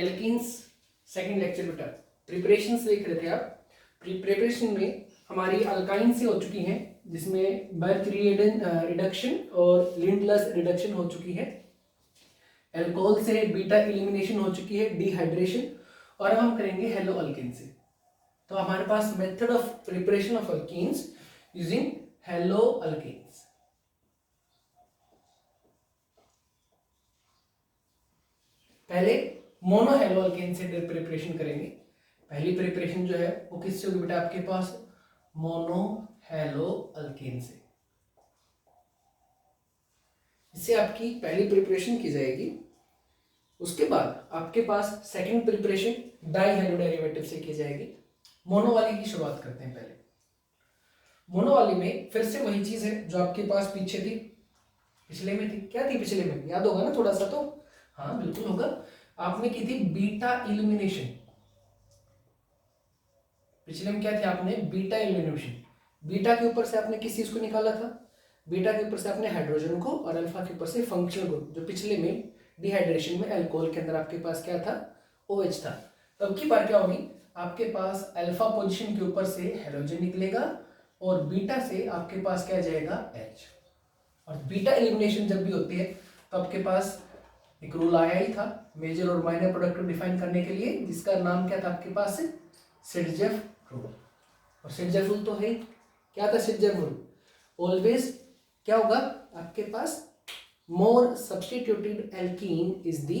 Alkenes second lecture बेटा preparation देख रहे थे आप। प्रिपरेशन में हमारी अल्काइन से हो चुकी हैं, जिसमें बर्च रिडक्शन और लिंडलस रिडक्शन हो चुकी है। एल्कोहल से बीटा एलिमिनेशन हो चुकी है, डिहाइड्रेशन। और अब हम करेंगे हेलो अल्केन से। तो हमारे पास method of preparation of alkenes using halo alkanes. पहले मोनो हेलो अल्केन से प्रिपरेशन करेंगे। पहली प्रिपरेशन जो है वो किससे होगी बेटा आपके पास? मोनो हेलो अल्केन से। इससे आपकी पहली प्रिपरेशन की जाएगी। उसके बाद आपके पास second preparation di halo derivative से की जाएगी। मोनो वाली की शुरुआत करते हैं। पहले मोनो वाली में फिर से वही चीज है जो आपके पास पीछे थी, पिछले में थी। क्या थी पिछले में? याद होगा ना थोड़ा सा तो? हाँ बिल्कुल होगा। आपने की थी बीटा इल्यूमिनेशन। पिछले में क्या थी? आपने बीटा इल्यूमिनेशन। बीटा के ऊपर से आपने किस चीज को निकाला था? बीटा के ऊपर से आपने हाइड्रोजन को, और अल्फा के ऊपर से फंक्शनल ग्रुप, जो पिछले में डिहाइड्रेशन में अल्कोहल के अंदर आपके पास क्या था? OH था। तो अब की बार क्या होगी? आपके पास अल्फा पोजीशन के ऊपर से हाइड्रोजन निकलेगा और बीटा से आपके पास क्या जाएगा? H। और बीटा एलिमिनेशन जब भी होती है तो आपके पास एक रूल आया ही था मेजर और माइनर प्रोडक्ट को डिफाइन करने के लिए, जिसका नाम क्या था आपके पास? सिटजेफ रूल। और सिटजेफ रूल तो है क्या था? सिटजेफ रूल ऑलवेज क्या होगा आपके पास? More substituted alkene is the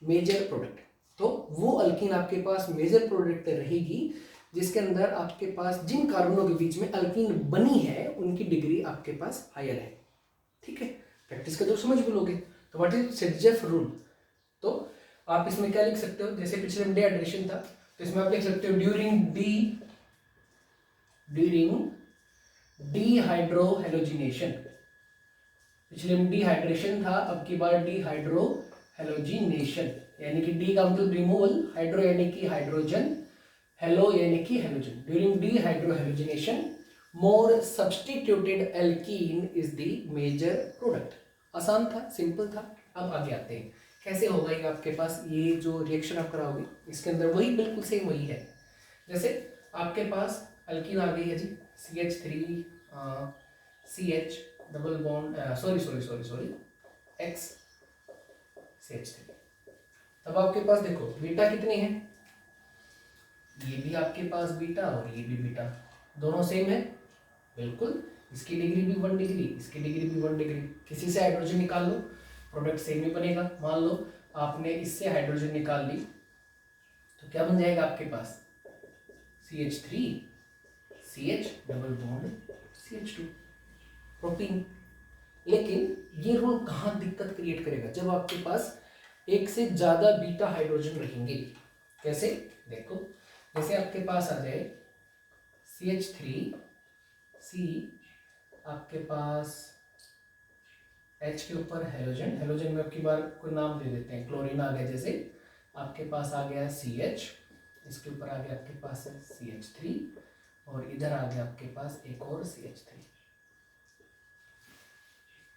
major product. तो वो अल्कीन आपके पास मेजर प्रोडक्ट रहेगी जिसके अंदर आपके पास जिन कार्बनों के बीच में अल्कीन बनी है उनकी डिग्री आपके पास हायर है। ठीक है, प्रैक्टिस का जो समझ भी लोगे। तो व्हाट इज सिटजेफ रूल? तो आप इसमें क्या लिख सकते हो? जैसे पिछले में डिहाइड्रेशन था तो इसमें आप लिख सकते हो ड्यूरिंग डिहाइड्रो हेलोजिनेशन। पिछले में डिहाइड्रेशन था, अब की बार डिहाइड्रो हेलोजिनेशन, यानी कि डी का मतलब रिमूवल, हाइड्रो यानी कि हाइड्रोजन, हेलो यानी कि halogen. During dehydrohalogenation more substituted alkene is the major product. आसान था, सिंपल था। अब आगे आते हैं कैसे होगा ये आपके पास। ये जो रिएक्शन आप कराओगे इसके अंदर वही बिल्कुल सेम वही है। जैसे आपके पास अल्कीन आ गई है जी, CH3 CH double bond sorry X CH3। तब आपके पास देखो बीटा कितनी है? ये भी आपके पास बीटा और ये भी बीटा, दोनों सेम है बिल्कुल। इसकी डिग्री भी 1 डिग्री, इसकी डिग्री भी 1 डिग्री। किसी से हाइड्रोजन निकाल लो, प्रोडक्ट सेम ही बनेगा। मान लो आपने इससे हाइड्रोजन निकाल ली तो क्या बन जाएगा आपके पास? CH3 CH double bond CH2 protein. लेकिन ये रूल कहाँ दिक्कत क्रिएट करेगा? जब आपके पास एक से ज्यादा बीटा हाइड्रोजन रहेंगे। कैसे? देखो, जैसे आपके पास आ जाए CH3 C, आपके पास H के ऊपर हेलोजन, हेलोजन में आपकी बार कोई नाम दे देते हैं, क्लोरीन आ गया। जैसे आपके पास आ गया CH, इसके ऊपर आ गया आपके पास CH3 और इधर आ गया आपके पास एक और CH3।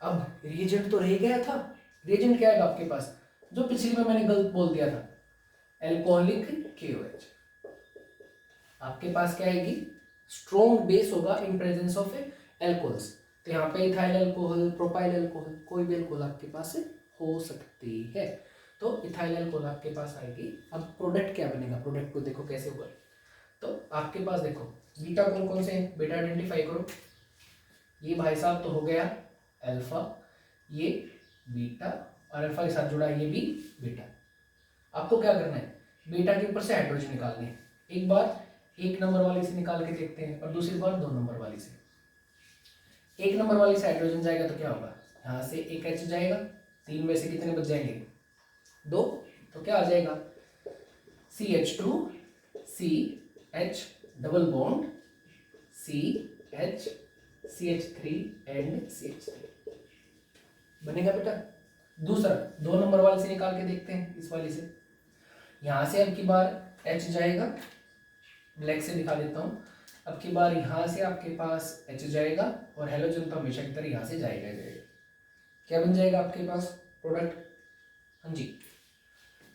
अब रिएजेंट तो रह गया था। रिएजेंट क्या है आपके पास? जो पिछली में मैंने गलत बोल दिया था, एल्कोहलिक KOH। आपके पास क्या आएगी? स्ट्रॉन्ग बेस होगा इन प्रेजेंस ऑफ एल्कोहल्स। तो यहाँ पे इथाइल अल्कोहल, प्रोपाइल अल्कोहल, कोई भी अल्कोहल आपके पास हो सकती है। तो इथाइल अल्कोहल आपके पास आएगी। अब प्रोडक्ट क्या बनेगा? प्रोडक्ट को देखो कैसे होगा। तो आपके पास देखो बीटा कौन कौन से हैं? बेटा आइडेंटिफाई करो। ये भाई साहब तो हो गया अल्फा, ये बीटा, और अल्फा के साथ जुड़ा ये भी बीटा। आपको क्या करना है? बीटा के ऊपर से हाइड्रोजन निकालने हैं। एक बार 1 नंबर वाली से निकाल के देखते हैं और दूसरी बार 2 नंबर वाली से। 1 नंबर वाली से हाइड्रोजन जाएगा तो क्या होगा? यहाँ से एक H जाएगा, 3 में से कितने बच जाएंगे? 2। तो क्या आ जाएगा? CH2 CH double bond CH CH3 and CH3 बनेगा बेटा। दूसरा 2 नंबर वाले से निकाल के देखते हैं, इस वाली से। यहां से अब की बार H जाएगा, ब्लैक से दिखा देता हूं। अब की बार यहां से आपके पास H जाएगा और हेलोजन तो हमेशा की तरह यहां से जाएगा। क्या बन जाएगा आपके पास प्रोडक्ट? हाँ जी,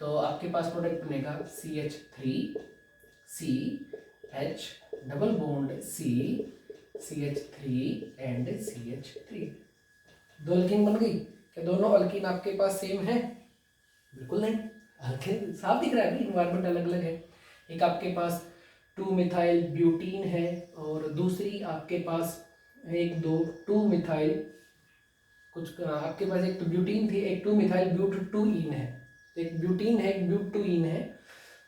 तो आपके पास प्रोडक्ट बनेगा CH3 C H double bond C CH3 and CH3। दो अल्कीन बन गई। क्या दोनों अल्कीन आपके पास सेम है? बिल्कुल नहीं, अल्कीन साफ दिख रहा है, इन्वायरमेंट अलग अलग है। एक आपके पास 2 मिथाइल ब्यूटीन है और दूसरी आपके पास 1 2 2 मिथाइल कुछ आपके पास एक तो ब्यूटीन थी, एक 2 मिथाइल ब्यूट-2-ईन है, एक ब्यूटीन है, एक ब्यूट-2-ईन है।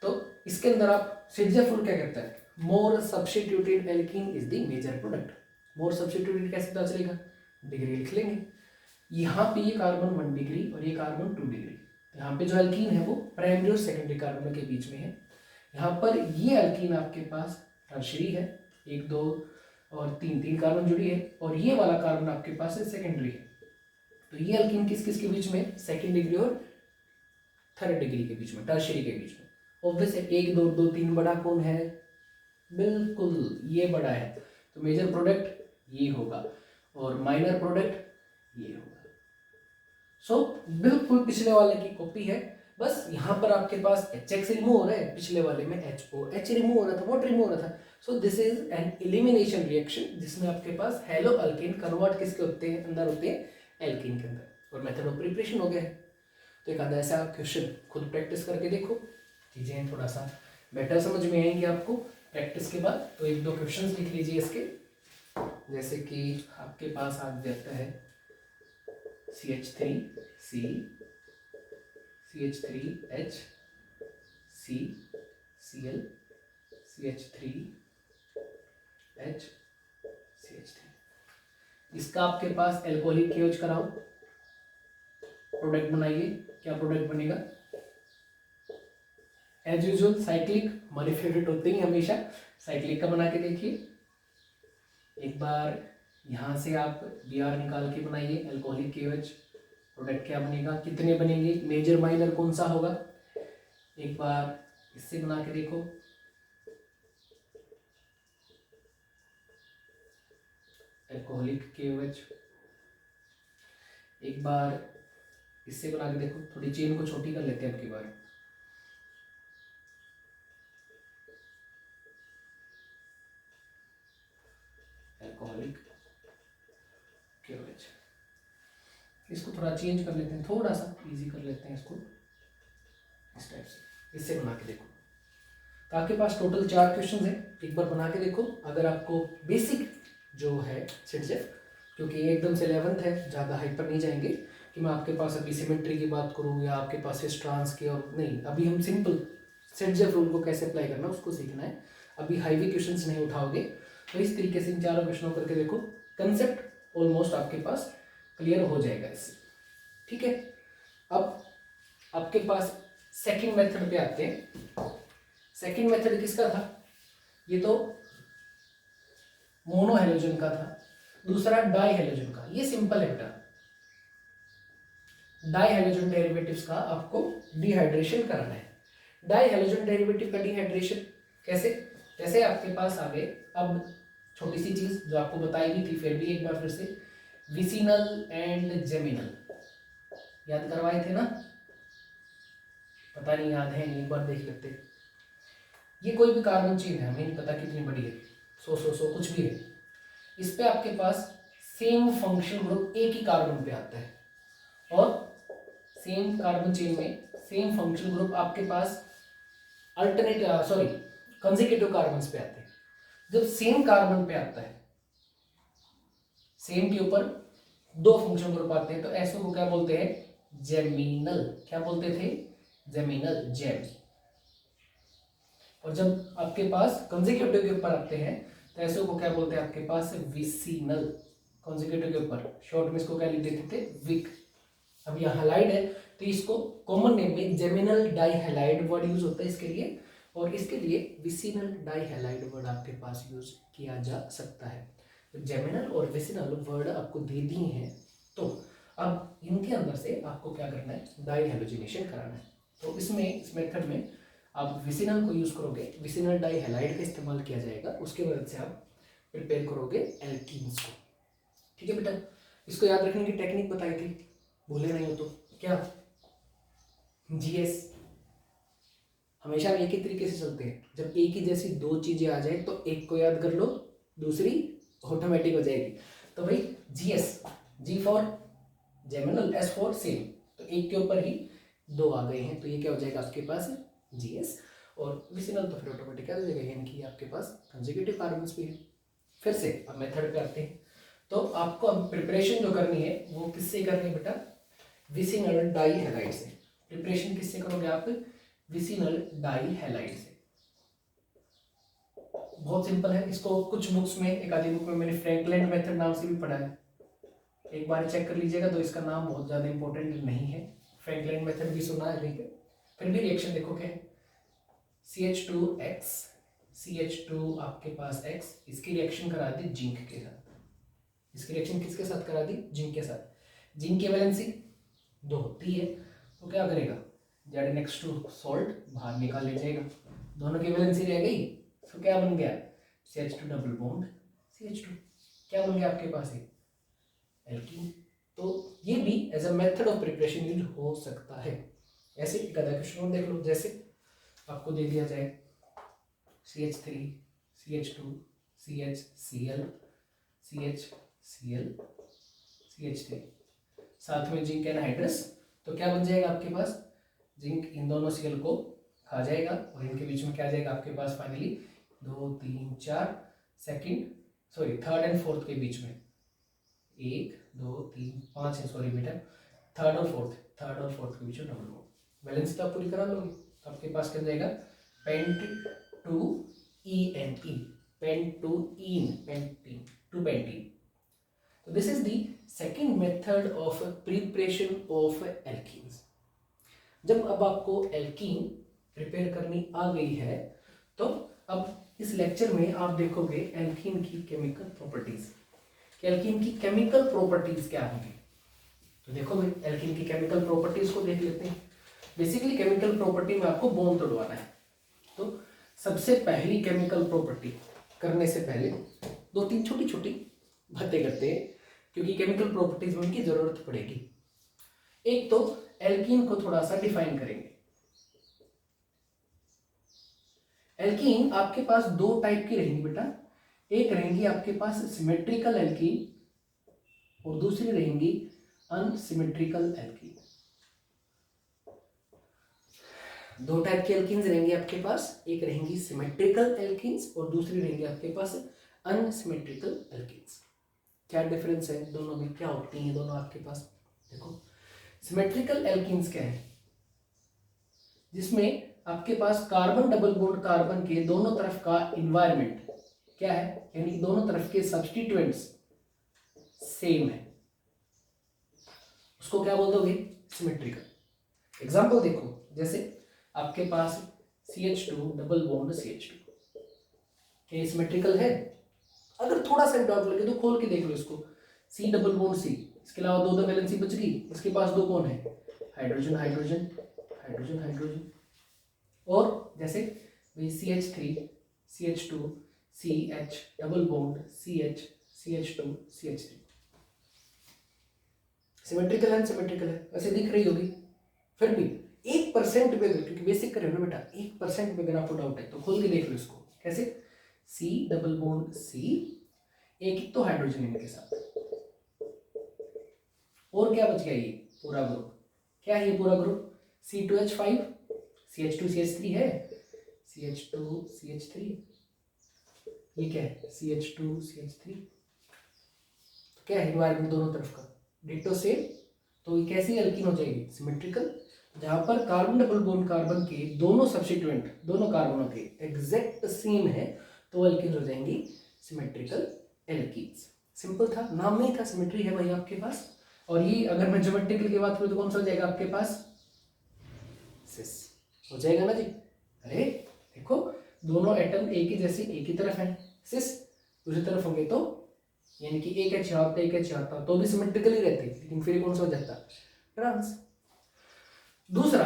तो इसके अंदर आप सिडजेफ क्या कहता है? More substituted alkene is the major product. More substituted कैसे पता चलेगा? डिग्री लिख लेंगे। यहाँ पे ये कार्बन 1 डिग्री और ये कार्बन 2 डिग्री। यहाँ पे जो एल्कीन है वो प्राइमरी और सेकेंडरी कार्बन के बीच में है। यहाँ पर ये एल्कीन आपके पास टर्शियरी है, 1 2 और 3 कार्बन जुड़ी है, और ये वाला कार्बन आपके पास है सेकेंडरी है। तो ये एल्कीन किस किस के बीच में? सेकेंड डिग्री और थर्ड डिग्री के बीच में, टर्शियरी के बीच में। ऑब्वियस है 1 2 2 3 बड़ा कौन है? बिल्कुल ये बड़ा है, तो मेजर प्रोडक्ट ये होगा और माइनर प्रोडक्ट ये होगा। सो बिल्कुल पिछले वाले की कॉपी है, बस यहाँ पर आपके पास HX रिमूव हो रहा है, पिछले वाले में HOH रिमूव हो रहा था, वाटर रिमूव हो रहा था। So this is an elimination reaction जिसमें आपके पास हेलो अल्केन कन्वर्ट किसके होते हैं? अंदर होते हैं एल्कीन के अंदर, और मेथड ऑफ प्रिपरेशन हो गया है। तो एक आधा ऐसा क्वेश्चन खुद प्रैक्टिस करके देखो, चीजें थोड़ा सा बेटर समझ में आएंगी आपको प्रैक्टिस के बाद। तो 1 2 क्वेश्चंस लिख लीजिए इसके, जैसे कि आपके पास आ जाता है CH3C CH3H C Cl CH3H CH3। इसका आपके पास एल्कोहलिक KOH कराओ, प्रोडक्ट बनाइए। क्या प्रोडक्ट बनेगा? एज यूजुअल साइक्लिक, हमारे फेवरेट होते ही हमेशा। साइक्लिक का बना के देखिए एक बार। यहाँ से आप Br निकाल के बनाइए, एल्कोहलिक KOH। प्रोडक्ट क्या बनेगा? कितने बनेंगे? मेजर माइनर कौन सा होगा? एक बार इससे बना के देखो। Alcoholic KOH। एक बार इससे बना के देखो, थोड़ी चेन को छोटी कर लेते हैं अब की बार। Alcoholic KOH। इसको थोड़ा चेंज कर लेते हैं, थोड़ा सा इजी कर लेते हैं इसको, इस टाइप से। इससे बना के देखो। तो आपके पास टोटल 4 क्वेश्चन है, एक बार बना के देखो। अगर आपको बेसिक जो है सिडजेफ, क्योंकि एकदम से 11th है, ज़्यादा हाइपर नहीं जाएंगे कि मैं आपके पास अभी सिमेट्री की बात करूँ या आपके पास हिस्ट्रांस की, और नहीं, अभी हम सिंपल सिडजेफ रूल को कैसे अप्लाई करना उसको सीखना है। अभी हाईवी क्वेश्चंस नहीं उठाओगे। तो इस तरीके से इन 4 क्वेश्चनों करके देखो, कंसेप्ट ऑलमोस्ट आपके पास क्लियर हो जाएगा इससे। ठीक है, अब आपके पास सेकंड मेथड पे आते हैं। सेकंड मेथड किसका था? ये तो मोनो हेलोजन का था, दूसरा डाई हेलोजन का। ये सिंपल है बेटा, डाई हेलोजन डेरिवेटिव्स का आपको डिहाइड्रेशन कराना है। डाई हेलोजन डेरिवेटिव का डिहाइड्रेशन कैसे? जैसे आपके पास आ गए, अब छोटी सी चीज जो आपको बताई भी थी, फिर भी एक बार फिर से, विसिनल एंड जेमिनल याद करवाए थे ना? पता नहीं याद है नहीं, एक बार देख लेते। ये कोई भी कार्बन चेन है, हमें नहीं पता कितनी बड़ी है, 100 कुछ भी है। इस पे आपके पास सेम फंक्शन ग्रुप एक ही कार्बन पे आता है, और सेम कार्बन चेन में सेम फंक्शन ग्रुप आपके पास अल्टरनेट कंसेक्यूटिव कार्बन पे आते हैं। जब सेम कार्बन पे आता है, सेम के ऊपर 2 फंक्शन ग्रुप आते हैं, तो ऐसे को क्या बोलते हैं? जेमिनल। क्या बोलते थे? Geminal, gem. और जब आपके पास कंसेक्यूटिव के ऊपर आते हैं, तो ऐसे को क्या बोलते हैं आपके पास? विसिनल। कंसेक्यूटिव के ऊपर शॉर्ट में इसको क्या लिख देते थे? विक। अब यह हैलाइड है, तो इसको कॉमन नेम में जेमिनल डाइहैलाइड वर्ड यूज होता है इसके लिए, और इसके लिए विसिनल डाइहैलाइड वर्ड आपके पास यूज किया जा सकता है। तो जेमिनल और विसिनल वर्ड आपको दे दिए हैं, तो अब इनके अंदर से आपको क्या करना है? डाइहैलोजिनेशन कराना है। तो इसमें, इस मेथड में आप विसिनल को यूज करोगे, विसिनल डाइहैलाइड का इस्तेमाल किया जाएगा, उसके मदद से आप प्रिपेयर करोगे एल्कीन्स को। ठीक है बेटा, इसको याद रखने की टेक्निक बताई थी, भूले नहीं हो तो। क्या? GS हमेशा एक ही तरीके से चलते हैं। जब एक ही जैसी दो चीजें आ जाए तो एक को याद कर लो, दूसरी ऑटोमेटिक हो जाएगी। तो भाई GS, G for geminal, S for same, तो एक के ऊपर ही दो आ गए हैं, तो ये क्या हो जाएगा आपके पास जीएस। और विसिनल तो फिर ऑटोमेटिक क्या हो जाएगा, यानी कि आपके पास कंसेक्यूटिव कार्बन्स भी है। फिर से अब मेथड पे आते हैं। तो आपको अब प्रिपरेशन जो करनी है वो किससे करनी है बेटा, विसिनल डाइहैलाइड से। प्रिपरेशन किससे करोगे आप, विसिनल डाइहैलाइड से। बहुत सिंपल है। इसको कुछ बुक्स में, एक आधी बुक में मैंने फ्रैंकलैंड मेथड नाम से भी पढ़ा है, एक बार चेक कर लीजिएगा। तो इसका नाम बहुत ज्यादा इंपॉर्टेंट नहीं है, फ्रैंकलैंड मेथड भी सुना है, ठीक है। फिर भी रिएक्शन देखो क्या है, CH2X, CH2 आपके पास X, इसकी रिएक्शन करा दी जिंक के साथ। इसकी रिएक्शन किसके साथ करा दी, जिंक के साथ। जिंक की वैलेंसी 2 होती है, तो क्या करेगा, Zn(X2) सॉल्ट बाहर निकाल ले जाएगा, दोनों की वैलेंसी रह गई, तो क्या बन गया, CH2 डबल बॉन्ड CH2, क्या बन गया आपके पास है, एल्कीन। तो ये भी as a method of preparation use हो सकता है। ऐसे एक आधा क्वेश्चन देख लो, जैसे आपको दे दिया जाए CH3 CH2 CHCl CHCl CH3, साथ में जिंक एनहाइड्रस, तो क्या बन जाएगा आपके पास, जिंक इन दोनों सीएल को खा जाएगा और इनके बीच में क्या आ जाएगा आपके पास finally 2 3 4 second, sorry third and fourth के बीच में 1 2 3 5 है, सॉरी बेटा, थर्ड और फोर्थ के बीच में डबल बॉन्ड। बैलेंस तो आप पूरी करा लोगे, तो आपके पास क्या जाएगा, pent to ENE, pentene to pentene. So this is the second method of preparation of alkenes. जब अब आपको एल्कीन प्रिपेयर करनी आ गई है, तो अब इस लेक्चर में आप देखोगे एल्कीन की केमिकल प्रॉपर्टीज, कि एल्कीन की केमिकल प्रॉपर्टीज क्या होंगी। तो देखो भाई, एल्कीन की केमिकल प्रॉपर्टीज को देख लेते हैं। बेसिकली केमिकल प्रॉपर्टी में आपको बोन तोड़वाना है, तो सबसे पहली केमिकल प्रॉपर्टी करने से पहले 2-3 छोटी छोटी बातें करते हैं, क्योंकि केमिकल प्रॉपर्टीज में उनकी जरूरत पड़ेगी। एक तो एल्कीन को थोड़ा सा डिफाइन करेंगे। एल्कीन आपके पास 2 टाइप की रहेंगी बेटा, एक रहेंगी आपके पास सिमेट्रिकल एल्कीन और दूसरी रहेंगी अनसिमेट्रिकल एल्कीन। 2 टाइप की एल्कीन्स रहेंगी आपके पास, एक रहेंगी सिमेट्रिकल एल्कीन्स और दूसरी रहेंगी आपके पास अनसिमेट्रिकल एल्कीन्स। क्या डिफरेंस है दोनों में, क्या होती हैं दोनों आपके पास, देखो। सिमेट्रिकल एल्कीन्स क्या है, जिसमें आपके पास कार्बन डबल बॉन्ड कार्बन के दोनों तरफ का इन्वायरमेंट क्या है, यानी दोनों तरफ के सब्स्टिट्यूएंट्स सेम है, उसको क्या बोल दोगे, सिमेट्रिकल। एग्जांपल देखो, जैसे आपके पास CH2 डबल बॉन्ड CH2, क्या सिमेट्रिकल है? अगर थोड़ा सा डाउट लगे तो खोल के देख लो इसको, C डबल बॉन्ड C, इसके अलावा 2 वैलेंसी बच गई, इसके पास 2 कौन है, हाइड्रोजन हाइड्रोजन हाइड्रोजन हाइड्रोजन। और जैसे CH3 CH2 CH double bond CH CH2 CH3, symmetrical है, सिमेट्रिकल है, वैसे दिख रही होगी। फिर भी 1% पे, क्योंकि बेसिक कर रहे हो ना बेटा, 1% पे अगर आपको डाउट है तो खोल के देख लो इसको, कैसे, C डबल बॉन्ड C, एक तो हाइड्रोजन इनके साथ, और क्या बच गया, ये पूरा ग्रुप, क्या है ये पूरा ग्रुप, C2H5 CH2 CH3 है, CH2 CH3, ये क्या है, CH2 CH3, तो क्या है एनवायरमेंट दोनों तरफ का डिटो सेम, तो ये कैसी एल्कीन हो जाएगी, सिमेट्रिकल। जहां पर कार्बन डबल बॉन्ड कार्बन के दोनों सब्स्टिट्यूएंट दोनों कार्बनों के एग्जैक्ट सेम है, तो एल्कीन हो जाएंगी सिमेट्रिकल एल्कीन्स। सिंपल था, नाम नहीं था, सिमेट्री है भाई आपके पास। और ये अगर मैं ज्योमेट्रिकल की बात करूं तो कौन सा हो जाएगा आपके पास, सिस हो जाएगा ना जी। अरे देखो, दोनों एटम एक ही जैसे एक ही तरफ है, सिस दूसरी तरफ होंगे तो, यानी कि एक एच होता एक एच होता तो भी सिमेट्रिकल ही रहते, लेकिन फिर कौन सा हो जाता, ट्रांस। दूसरा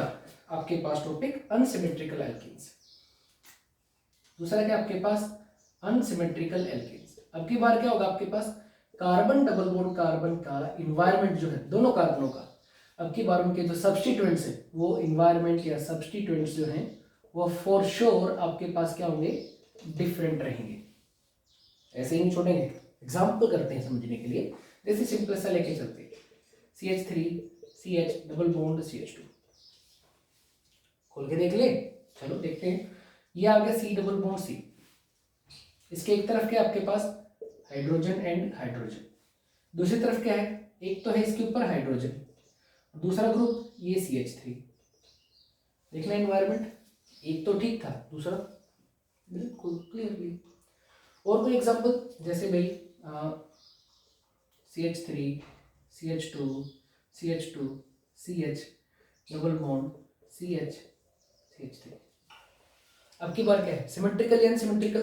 आपके पास टॉपिक अनसिमेट्रिकल एल्कीन्स। दूसरा क्या आपके पास, अनसिमेट्रिकल एल्कीन्स। अब की बार क्या होगा आपके पास, कार्बन डबल बॉन्ड कार्बन का इन्वायरमेंट जो है दोनों कार्बनों का, अब की बार उनके जो सब्स्टिट्यूएंट्स है वो इन्वायरमेंट या सब्स्टिट्यूएंट्स जो हैं वो फॉर श्योर आपके पास क्या होंगे, डिफरेंट रहेंगे। ऐसे ही नहीं छोड़ेंगे, एग्जाम्पल करते हैं समझने के लिए। जैसे सिंपल सा लेके चलते हैं, CH3 CH double bond CH2, खोल के देख ले, चलो देखते हैं। ये आ गया C डबल बॉन्ड C, इसके एक तरफ क्या है आपके पास हाइड्रोजन एंड हाइड्रोजन, दूसरी तरफ क्या है, एक तो है इसके ऊपर हाइड्रोजन, दूसरा ग्रुप ये CH3। देखना एनवायरमेंट, एक तो ठीक था, दूसरा बिल्कुल क्लियरली। और कोई एग्जांपल, जैसे भाई CH3 CH2 CH2 CH double bond CH CH3। अब की बार क्या है, सिमेट्रिकल या अनसिमेट्रिकल,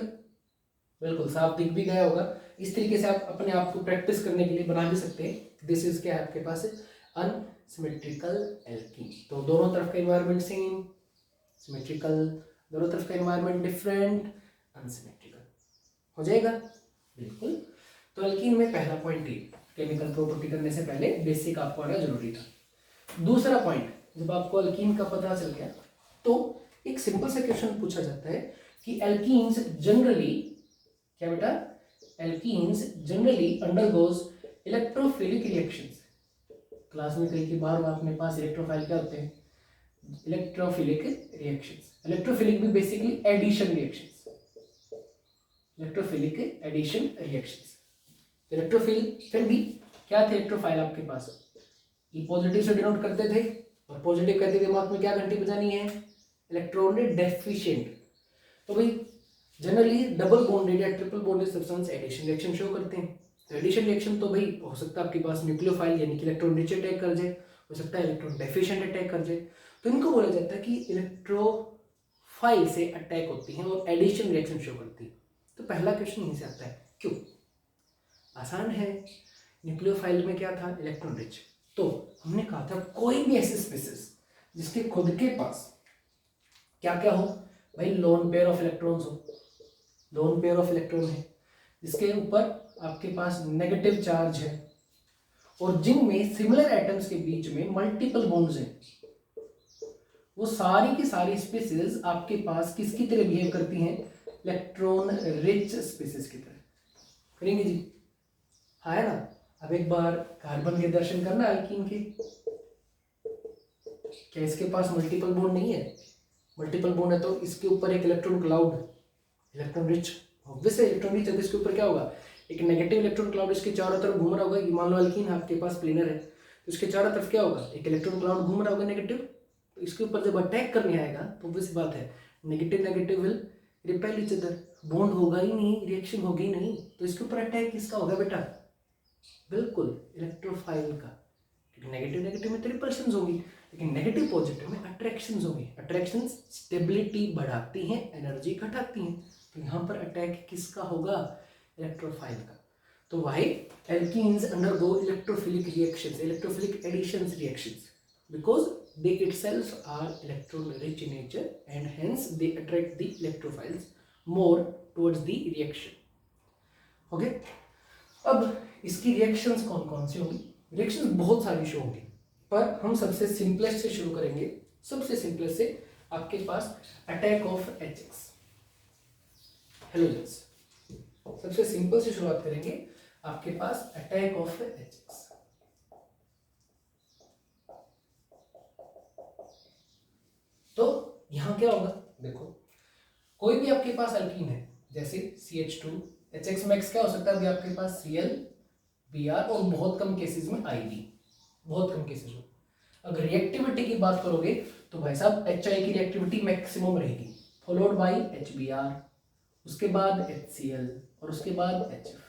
बिल्कुल साफ दिख भी गया होगा। इस तरीके से आप अपने आप को प्रैक्टिस करने के लिए बना भी सकते हैं। दिस इज क्या है आपके पास, अनसिमेट्रिकल एल्कीन। तो दोनों तरफ का एनवायरनमेंट सेम, सिमेट्रिकल, दोनों तरफ का एनवायरनमेंट डिफरेंट, अनसिमेट्रिकल हो जाएगा, बिल्कुल। तो एल्कीन में पहला पॉइंट ये, केमिकल प्रॉपर्टी करने से पहले बेसिक आपको आना जरूरी था। दूसरा पॉइंट, जब आपको एल्कीन का पता चल गया तो एक सिंपल सा क्वेश्चन पूछा जाता है कि एल्कीन्स जनरली क्या बेटा, alkenes generally undergoes electrophilic reactions. Class में कई बार अपने पास इलेक्ट्रोफाइल क्या होते हैं, इलेक्ट्रोफिलिक रिएक्शंस। इलेक्ट्रोफिलिक भी basically addition reactions, electrophilic addition reactions. Electrophile फिर भी क्या थे इलेक्ट्रोफाइल आपके पास, ये पॉजिटिव से डिनोट करते थे, और पॉजिटिव कहते दिमाग में क्या घंटी बजानी है, इलेक्ट्रॉन डेफिशिएंट। तो भाई जनरली डबल बॉन्डेड या triple bonded substance addition reaction show करते हैं। तो एडिशन रिएक्शन तो भाई हो सकता है आपके पास न्यूक्लियोफाइल यानी कि इलेक्ट्रॉन रिच अटैक कर जाए, हो सकता है इलेक्ट्रॉन डेफिशिएंट अटैक कर जाए। तो इनको बोला जाता है कि इलेक्ट्रोफाइल से अटैक होती हैं और एडिशन रिएक्शन शो करती है। तो पहला क्वेश्चन यहीं से आता है, क्यों? आसान है, न्यूक्लियोफाइल में क्या था, इलेक्ट्रॉन रिच। तो हमने कहा था कोई भी ऐसे स्पीसीज जिसके खुद के पास क्या क्या हो भाई, लोन पेयर ऑफ इलेक्ट्रॉन्स हो, लोन पेयर ऑफ इलेक्ट्रॉन है, जिसके ऊपर आपके पास नेगेटिव चार्ज है, और जिनमें सिमिलर एटम्स के बीच में मल्टीपल बॉन्ड्स हैं, वो सारी की सारी स्पीसीज आपके पास किसकी तरह बिहेव करती हैं, इलेक्ट्रॉन रिच स्पीसीज की तरह करेंगे जी, है ना। अब एक बार कार्बन के दर्शन करना एल्कीन के, क्या इसके पास मल्टीपल बॉन्ड नहीं है, मल्टीपल बॉन्ड है तो इसके ऊपर एक electron cloud, electron rich, obviously electron rich है, इसके ऊपर क्या होगा, एक नेगेटिव इलेक्ट्रॉन क्लाउड इसके चारों तरफ घूम रहा होगा। ये मान लो एल्कीन आपके पास प्लेनर है, तो इसके चारों तरफ क्या होगा, एक इलेक्ट्रॉन क्लाउड घूम रहा होगा नेगेटिव। तो इसके ऊपर जब अटैक करने आएगा तो ऑब्वियस बात है, negative negative will repel each other, bond होगा ही नहीं, रिएक्शन होगी नहीं, तो इसके ऊपर अटैक किसका होगा बेटा, बिल्कुल इलेक्ट्रोफाइल का, क्योंकि नेगेटिव नेगेटिव में तो रिपल्शंस होंगी, लेकिन नेगेटिव पॉजिटिव में अट्रैक्शंस होंगी। अट्रैक्शंस स्टेबिलिटी बढ़ाती हैं, एनर्जी घटाती हैं, तो यहाँ पर अटैक किसका होगा, इलेक्ट्रोफाइल का। तो why alkenes undergo electrophilic reactions, electrophilic additions reactions, because they itself are electron rich in nature and hence they attract the electrophiles more towards the reaction. Okay, अब इसकी रिएक्शंस कौन कौन सी होंगी, रिएक्शंस बहुत सारी शो होंगी, पर हम सबसे सिंपलेस्ट से शुरू करेंगे। सबसे सिंपलेस्ट से आपके पास अटैक ऑफ HX हेलोजेंस, सबसे सिंपल से शुरुआत करेंगे, आपके पास अटैक ऑफ HX। तो यहां क्या होगा, देखो कोई भी आपके पास एल्कीन है, जैसे CH2 HX मैक्स क्या हो सकता है अभी आपके पास Cl Br, और बहुत कम केसेस में ID, बहुत कम केसेस में। अगर रिएक्टिविटी की बात करोगे तो भाई साहब HI की रिएक्टिविटी मैक्सिमम रहेगी, फॉलोड बाय HBr, उसके बाद HCl और उसके बाद HF।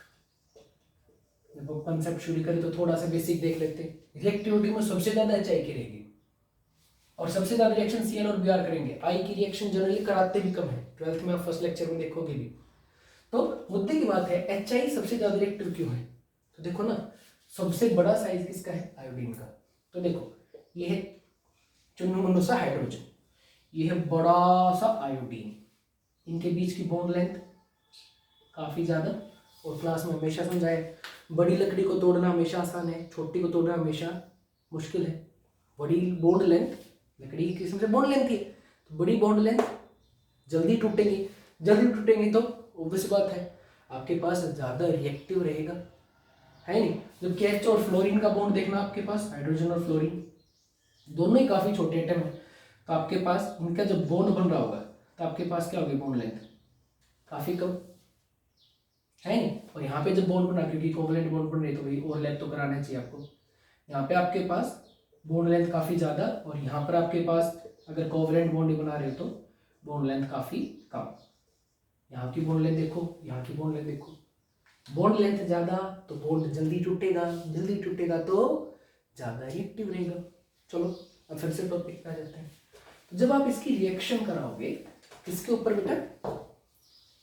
जब कंसेप्ट शुरू करें तो थोड़ा सा बेसिक देख लेते हैं। रिएक्टिविटी में सबसे ज्यादा HI की रहेगी और सबसे ज्यादा रिएक्शन Cl और Br करेंगे। I की रिएक्शन जनरली कराते भी कम है, 12th में आप फर्स्ट लेक्चर में देखोगे भी। तो मुद्दे की बात है HI सबसे ज्यादा रिएक्टिव क्यों है, तो देखो ना सबसे बड़ा साइज किसका है, आयोडीन का। तो देखो ये है चुन्नू मुन्नू सा हाइड्रोजन, ये है बड़ा सा आयोडीन, इनके बीच की बॉन्ड लेंथ काफी ज्यादा, और क्लास में हमेशा समझाए बड़ी लकड़ी को तोड़ना हमेशा आसान है, छोटी को तोड़ना हमेशा मुश्किल है। बड़ी बॉन्ड लेंथ, लकड़ी की किस्म से बॉन्ड लेंथ थी, तो बड़ी बॉन्ड लेंथ जल्दी टूटेंगी, जल्दी टूटेंगी तो ऑब्वियस बात है आपके पास ज़्यादा रिएक्टिव रहेगा, है नहीं। जब H और फ्लोरीन का बॉन्ड देखना आपके पास, हाइड्रोजन और फ्लोरीन दोनों ही काफ़ी छोटे एटम है, तो आपके पास इनका जब बॉन्ड बन रहा होगा तो आपके पास क्या होगी बॉन्ड लेंथ काफ़ी कम, है नहीं। और यहाँ पे जब बॉन्ड बना, क्योंकि कोवलेंट बॉन्ड बन रही तो वही ओवरलैप तो कराना चाहिए आपको, यहाँ पे आपके पास बॉन्ड लेंथ काफ़ी ज़्यादा, और यहाँ पर आपके पास अगर कोवलेंट बॉन्ड बना रहे हो तो बॉन्ड लेंथ काफ़ी कम। यहाँ की बॉन्ड लेंथ देखो, यहाँ की बॉन्ड लेंथ देखो, बॉन्ड लेंथ ज़्यादा तो बॉन्ड जल्दी टूटेगा, जल्दी टूटेगा तो ज़्यादा रिएक्टिव रहेगा। चलो अब फिर से टॉपिक पे आ जाते हैं। तो जब आप इसकी रिएक्शन कराओगे किसके ऊपर बेटा,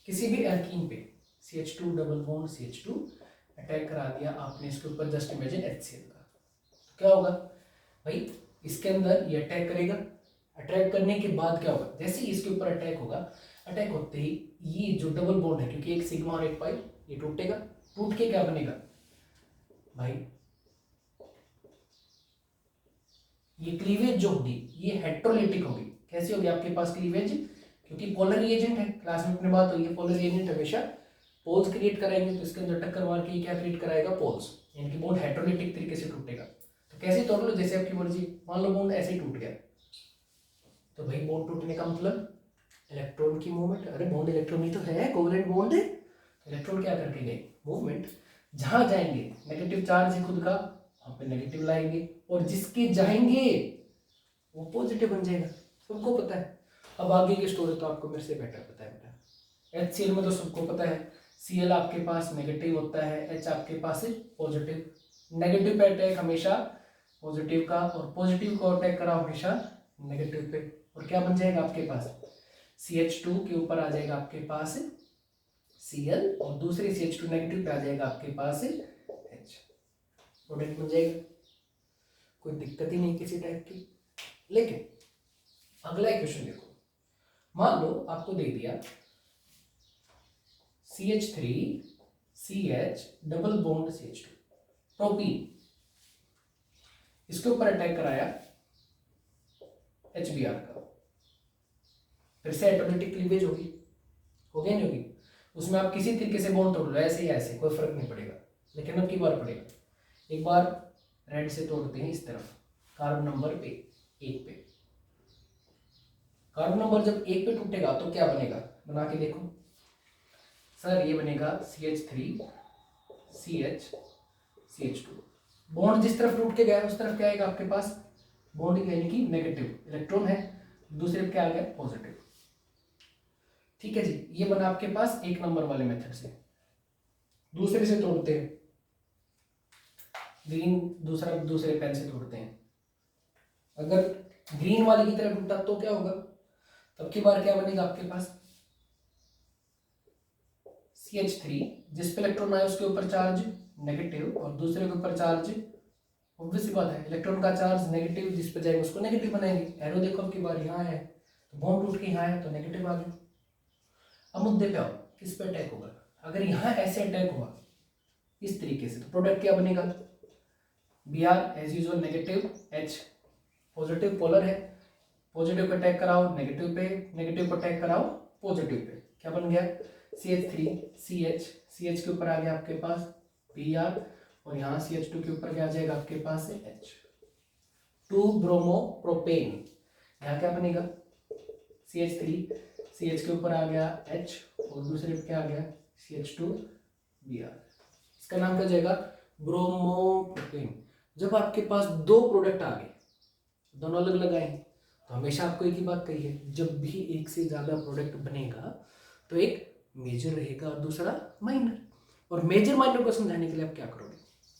किसी भी एल्कीन पे CH2 double bond CH2 attack करा दिया आपने इसके ऊपर, जस्ट इमेजिन HCl का, तो क्या होगा भाई, इसके अंदर ये अटैक करेगा, अटैक करने के बाद क्या होगा, जैसे ही इसके ऊपर अटैक होगा, अटैक होते ही ये जो डबल बॉन्ड है, क्योंकि एक सिग्मा और एक पाई, ये टूटेगा, टूट के क्या बनेगा भाई, ये क्लीवेज जो होगी ये हेट्रोलिटिक होगी। कैसी होगी आपके पास क्लीवेज, क्योंकि पोलर रिएजेंट है, क्लास में अपने बात हुई है, पोलर रिएजेंट हमेशा पोल्स क्रिएट कराएंगे, तो इसके अंदर टक्कर मार के ये क्या क्रिएट कराएगा पोल्स, यानी कि बॉन्ड हेट्रोलिटिक तरीके से टूटेगा। तो कैसे तोड़ लो, जैसे आपकी मर्जी, मान लो बॉन्ड ऐसे ही टूट गया, तो भाई बॉन्ड टूटने का मतलब इलेक्ट्रॉन की मूवमेंट, अरे बॉन्ड इलेक्ट्रॉन ही तो है, कोवलेंट बॉन्ड है, इलेक्ट्रॉन क्या करके गए मूवमेंट, जहां जाएंगे नेगेटिव चार्ज है खुद का, वहां पे नेगेटिव लाएंगे, और जिसके जाएंगे वो पॉजिटिव बन जाएगा, सबको पता है। अब आगे की स्टोरी तो आपको मेरे से बेटर पता है बेटा, HCl में तो सबको पता है, Cl आपके पास नेगेटिव होता है, H आपके पास है पॉजिटिव, नेगेटिव पे अटैक हमेशा पॉजिटिव का, और पॉजिटिव को अटैक करा हमेशा नेगेटिव पे, और क्या बन जाएगा आपके पास, CH2 के ऊपर आ जाएगा आपके पास Cl, और दूसरे CH2 नेगेटिव पे आ जाएगा आपके पास H, प्रोडक्ट बन जाएगा, कोई दिक्कत ही नहीं किसी टाइप की। लेकिन अगला क्वेश्चन देखो, मान लो आपको दे दिया CH3 CH double bond CH2 propene, इसके ऊपर अटैक कराया HBr का, फिर से एटोमेटिक क्लीवेज होगी, होगी नहीं होगी, उसमें आप किसी तरीके से बॉन्ड तोड़ लो, ऐसे ही ऐसे कोई फर्क नहीं पड़ेगा, लेकिन अब की बार पड़ेगा, एक बार रेड से तोड़ते हैं इस तरफ, कार्बन नंबर पे 1 पे, कार्बन नंबर जब 1 पे टूटेगा तो क्या बनेगा, बना के देखो सर, ये बनेगा CH3 CH CH2, बॉन्ड जिस तरफ टूट के गया उस तरफ क्या आएगा आपके पास, बॉन्ड यानी कि नेगेटिव इलेक्ट्रॉन है, दूसरे पे क्या आ गया पॉजिटिव, ठीक है जी। ये बना आपके पास 1 नंबर वाले मेथड से। दूसरे से तोड़ते हैं, ग्रीन दूसरे पेन से तोड़ते हैं, अगर ग्रीन वाले की तरफ टूटा तो क्या होगा, तब की बार क्या बनेगा आपके पास CH3, जिस पे इलेक्ट्रॉन आया उसके ऊपर चार्ज नेगेटिव, और दूसरे के ऊपर चार्ज, ऑब्वियस सी बात है इलेक्ट्रॉन का चार्ज नेगेटिव, जिस पे जाएगा उसको नेगेटिव बनाएंगे, एरो देखो अब की बार यहाँ है तो बॉन्ड टूट के यहाँ है तो नेगेटिव आ गया। अब मुद्दे पे आओ, किस पे अटैक होगा, अगर यहाँ ऐसे अटैक हुआ इस तरीके से, तो प्रोडक्ट क्या बनेगा, Br as usual negative, H positive polar है, पॉजिटिव पे अटैक कराओ नेगेटिव पे, नेगेटिव पे अटैक कराओ पॉजिटिव पे, क्या बन गया CH3 CH के ऊपर आ गया आपके पास Br, और यहाँ CH2 के ऊपर क्या आ जाएगा आपके पास H, 2 ब्रोमो प्रोपेन, यहाँ क्या बनेगा CH3 CH के ऊपर आ गया H, और दूसरे पे क्या आ गया CH2 Br, इसका नाम क्या जाएगा ब्रोमोप्रोपेन। जब आपके पास 2 प्रोडक्ट आ गए, दोनों अलग अलग आए, तो हमेशा आपको एक ही बात कही है, जब भी एक से ज्यादा प्रोडक्ट बनेगा तो एक मेजर रहेगा और दूसरा माइनर, और मेजर माइनर को समझाने के लिए आप क्या करोगे,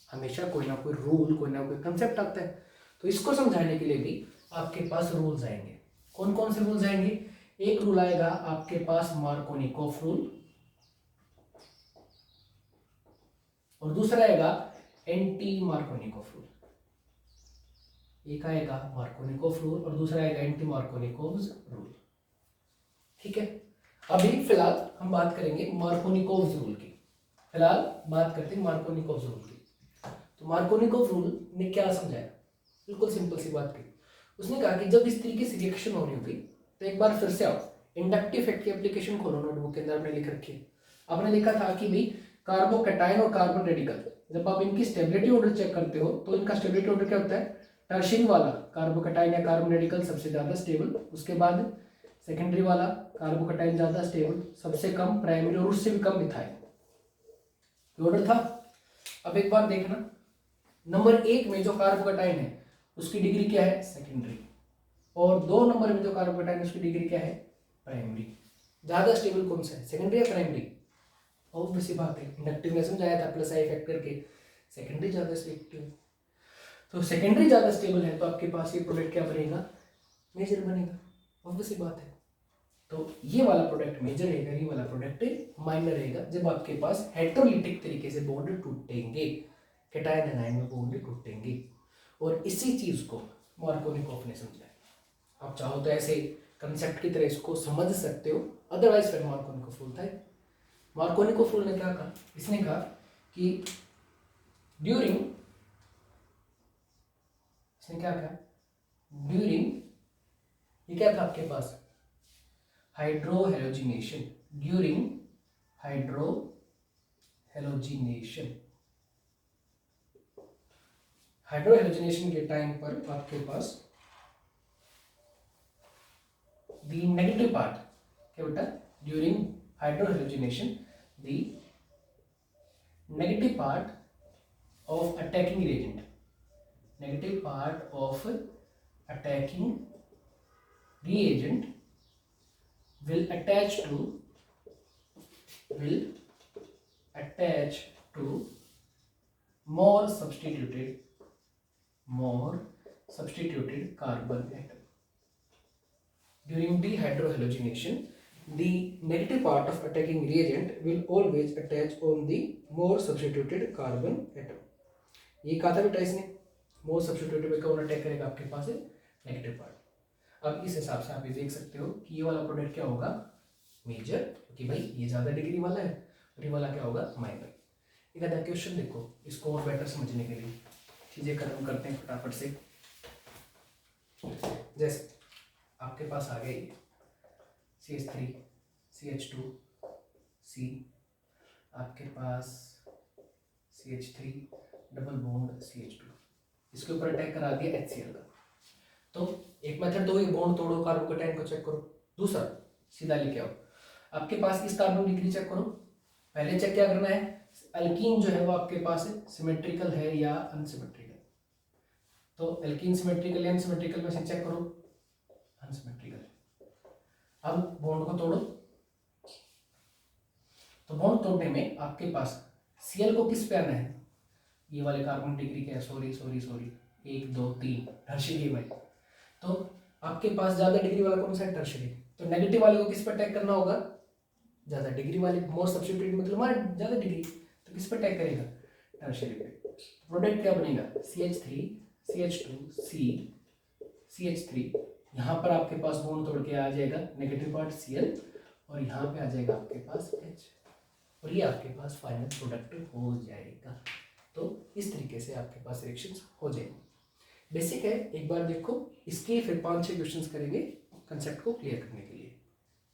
हमेशा कोई ना कोई रूल, कोई ना कोई कंसेप्ट आता है, तो इसको समझाने के लिए भी आपके पास रूल्स आएंगे। कौन कौन से रूल्स आएंगे, एक रूल आएगा आपके पास मार्कोनिकोफ रूल, और दूसरा आएगा एंटी मार्कोनिकोफ रूल, एक आएगा मार्कोनिकोफ रूल और दूसरा आएगा एंटी मार्कोनिकोव रूल, ठीक है। अभी फिलहाल हम बात करेंगे मार्कोनिकोव रूल की, फिलहाल बात करते हैं मार्कोनिकोव रूल की। तो मार्कोनिकोव रूल ने क्या समझाया, बिल्कुल सिंपल सी बात की, उसने कहा कि जब इस तरीके से रिएक्शन हो रही होगी तो एक बार फिर से आओ, इंडक्टिव इफेक्ट की एप्लीकेशन खोलो, नोटबुक के अंदर आपने लिख रखी है। आपने लिखा था कि भाई कार्बोकैटायन और कार्बन रेडिकल, जब आप इनकी स्टेबिलिटी ऑर्डर चेक करते हो तो इनका स्टेबिलिटी ऑर्डर क्या होता है, टर्शियरी वाला कार्बोकैटायन या कार्बन रेडिकल सबसे ज्यादा स्टेबल, उसके बाद सेकेंडरी वाला कार्बोकैटायन ज्यादा स्टेबल, सबसे कम प्राइमरी और उससे भी कम मिथाइल ऑर्डर था। अब एक बार देखना, नंबर 1 में जो कार्बोकैटायन है उसकी डिग्री क्या है, सेकेंडरी, और 2 नंबर में जो कार्बोकैटायन है उसकी डिग्री क्या है, प्राइमरी। ज्यादा स्टेबल कौन सा है, सेकेंडरी या प्राइमरी? ऑब्वियस सी बात है, इंडक्टिव में समझाया था प्लस आई इफेक्ट करके, सेकेंडरी ज्यादा स्टेबल। तो सेकेंडरी ज्यादा स्टेबल है तो आपके पास ये प्रोडक्ट क्या बनेगा, मेजर बनेगा, ऑब्वियस सी बात है। तो ये वाला प्रोडक्ट मेजर रहेगा, ये वाला प्रोडक्ट माइनर रहेगा जब आपके पास हेटेरोलिटिक तरीके से बॉन्ड टूटेंगे, कैटायन एनायन में बॉन्ड टूटेंगे। और इसी चीज को मार्कोनिकोफ ने समझाया। आप चाहो तो ऐसे कंसेप्ट की तरह इसको समझ सकते हो, अदरवाइज फिर मार्कोनिकोफ रूल था। मार्कोनिकोफ रूल ने क्या कहा, इसने कहा कि ड्यूरिंग, इसने क्या कहा, ड्यूरिंग, ये क्या था आपके पास, हाइड्रोहेलोजिनेशन, ड्यूरिंग हाइड्रोहेलोजिनेशन, हाइड्रोहेलोजिनेशन के टाइम पर आपके पास द नेगेटिव पार्ट, क्या बेटा, during hydrohalogenation the negative part of attacking reagent, negative part of attacking reagent will attach to more substituted carbon atom. During dehydrohalogenation, the negative part of attacking reagent will always attach on the more substituted carbon atom. ये कहा था बेटा इसने, more substituted में कौन attack करेगा आपके पास है, नेगेटिव पार्ट। अब इस हिसाब से आप ये देख सकते हो कि ये वाला प्रोडक्ट क्या होगा, मेजर, क्योंकि भाई ये ज्यादा डिग्री वाला है, और ये वाला क्या होगा, माइनर। एक आधा क्वेश्चन देखो इसको और बेटर समझने के लिए, चीजें खत्म करते हैं फटाफट से। जैसे आपके पास आ गई CH3 CH2 C, आपके पास CH3 डबल बॉन्ड CH2, इसके ऊपर अटैक करा दिया HCl का। तो एक मेथड तो ये बॉन्ड तोड़ो, कार्बोकैटायन को चेक करो। दूसरा सीधा लेके आओ, आपके पास इस कार्बन डिग्री चेक करो। पहले चेक क्या करना है, अल्कीन जो है वो आपके पास सिमेट्रिकल है या अनसिमेट्रिकल। तो एल्कीन सिमेट्रिकल या अनसिमेट्रिकल में से चेक करो, अनसिमेट्रिकल। अब बॉन्ड को तोड़ो, तो बॉन्ड तोड़ने में आपके पास Cl को किस पे आना है, ये वाले कार्बन डिग्री क्या है, सॉरी 1 2 3 टर्शियरी में। तो आपके पास ज्यादा डिग्री वाला कौन सा है, टर्शियरी। तो नेगेटिव वाले को किस पर अटैक करना होगा, ज्यादा डिग्री वाले, मोर सब्स्टिट्यूटेड मतलब हमारा ज्यादा डिग्री, तो किस पर अटैक करेगा, टर्शियरी पे। प्रोडक्ट क्या बनेगा, CH3 CH2 C CH3, यहाँ पर आपके पास बॉन्ड तोड़ के आ जाएगा नेगेटिव पार्ट Cl, और यहाँ पे आ जाएगा आपके पास H, और ये आपके पास फाइनल प्रोडक्ट हो जाएगा। तो इस तरीके से आपके पास रिएक्शंस हो जाएंगे। बेसिक है, एक बार देखो, इसके फिर 5-6 क्वेश्चंस करेंगे कंसेप्ट को क्लियर करने के लिए।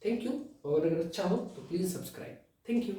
थैंक यू, और अगर अच्छा हो तो प्लीज सब्सक्राइब। Thank you.